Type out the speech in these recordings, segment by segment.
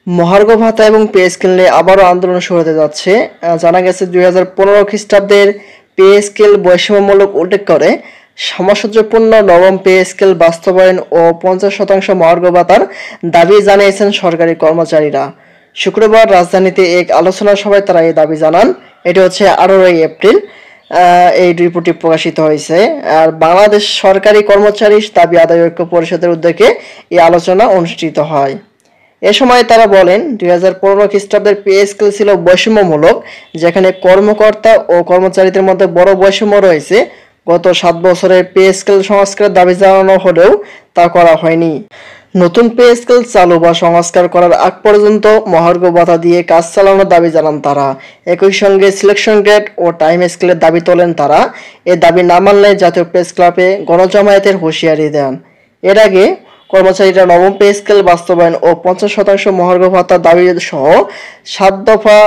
মহার্ঘ ভাতা এবং পে স্কেল নিয়ে আবারও আন্দোলন শুরু হতে যাচ্ছে। জানা গেছে 2015 খ্রিস্টাব্দের পে স্কেল বৈষম্যমূলক উল্লেখ করে সামঞ্জস্যপূর্ণ নবম পে স্কেল বাস্তবায়ন ও 50% মহার্ঘ ভাতার দাবি জানিয়েছেন সরকারি কর্মচারীরা। শুক্রবার রাজধানীতে এক আলোচনা সভায় তারা এই দাবি জানান। এটি হচ্ছে 18 এপ্রিল এই রিপোর্টটি প্রকাশিত হয়েছে। আর বাংলাদেশ সরকারি কর্মচারী দাবি আদায় ঐক্য পরিষদের উদ্যোগে এই আলোচনা অনুষ্ঠিত হয়। এ সময় তারা বলেন 2015 খ্রিস্টাব্দের পে স্কেল ছিল বৈষম্যমূলক, যেখানে কর্মকর্তা ও কর্মচারীদের মধ্যে বড় বৈষম্য রয়েছে। গত 7 বছরে পে স্কেল সংস্কারের দাবি জানানো হলেও তা করা হয়নি। নতুন পে স্কেল চালু বা সংস্কার করার আগ পর্যন্ত মহার্ঘ ভাতা দিয়ে কাজ চালানোর দাবি জানান তারা। একই সঙ্গে সিলেকশন গ্রেড ও টাইম স্কেলের দাবি তোলেন তারা। এ দাবি না মানলে জাতীয় প্রেস ক্লাবে গণজমায়েতের হুঁশিয়ারি দেন। এর আগে কর্মচারীরা নবম পে স্কেল বাস্তবায়ন ও 50% মহার্ঘ ভাতা দাবি সহ 7 দফা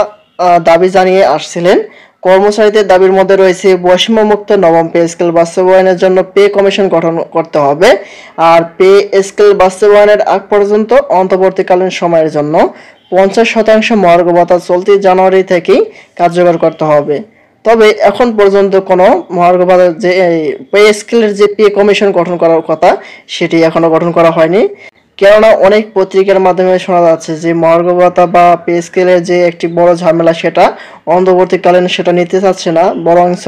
দাবি জানিয়ে আসছিলেন। কর্মচারীদের দাবির মধ্যে রয়েছে বৈষম্যমুক্ত নবম পে স্কেল বাস্তবায়নের জন্য পে কমিশন গঠন করতে হবে, আর পে স্কেল বাস্তবায়নের আগ পর্যন্ত অন্তর্বর্তীকালীন সময়ের জন্য 50% মহার্ঘ ভাতা চলতি জানুয়ারি থেকেই কার্যকর করতে হবে। তবে এখন পর্যন্ত কোনো মহার্ঘ ভাতার যে পে স্কেলের যে পে কমিশন গঠন করার কথা সেটি এখনো গঠন করা হয়নি। কেননা অনেক পত্রিকার মাধ্যমে শোনা যাচ্ছে যে মহার্ঘ ভাতা বা পে স্কেলের যে একটি বড় ঝামেলা সেটা অন্তর্বর্তীকালীন সেটা নিতে চাচ্ছে না, বরঞ্চ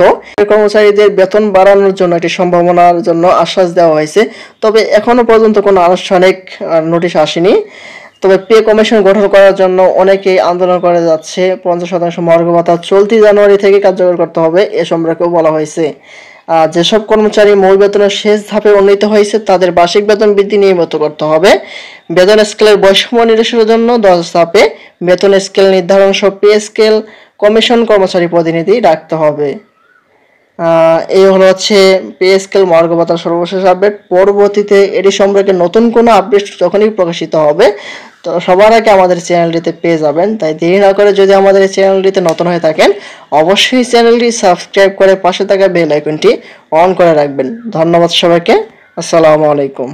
কর্মচারীদের বেতন বাড়ানোর জন্য একটি সম্ভাবনার জন্য আশ্বাস দেওয়া হয়েছে। তবে এখনো পর্যন্ত কোনো আনুষ্ঠানিক নোটিশ আসেনি। তবে পে কমিশন গঠন করার জন্য অনেকেই আন্দোলন করে যাচ্ছে। 50% মহার্ঘ ভাতা চলতি জানুয়ারি থেকে কার্যকর করতে হবে এ সম্পর্কেও বলা হয়েছে। যেসব কর্মচারী মূল বেতনের শেষ ধাপে উন্নীত হয়েছে তাদের বার্ষিক বেতন বৃদ্ধি নিয়মিত করতে হবে। বেতন স্কেলের বৈষম্য নিরসনের জন্য 10 ধাপে বেতন স্কেল নির্ধারণ সহ পে স্কেল কমিশন কর্মচারী প্রতিনিধি রাখতে হবে। এই হচ্ছে পে স্কেল মহার্ঘ ভাতার সর্বশেষ আপডেট। পরবর্তীতে এটি সম্পর্কে নতুন কোনো আপডেট যখনই প্রকাশিত হবে তো সবার আগে আমাদের চ্যানেলটিতে পেয়ে যাবেন। তাই দেরি না করে যদি আমাদের এই চ্যানেলটিতে নতুন হয়ে থাকেন অবশ্যই চ্যানেলটি সাবস্ক্রাইব করে পাশে থাকা বেল আইকনটি অন করে রাখবেন। ধন্যবাদ সবাইকে। আসসালামু আলাইকুম।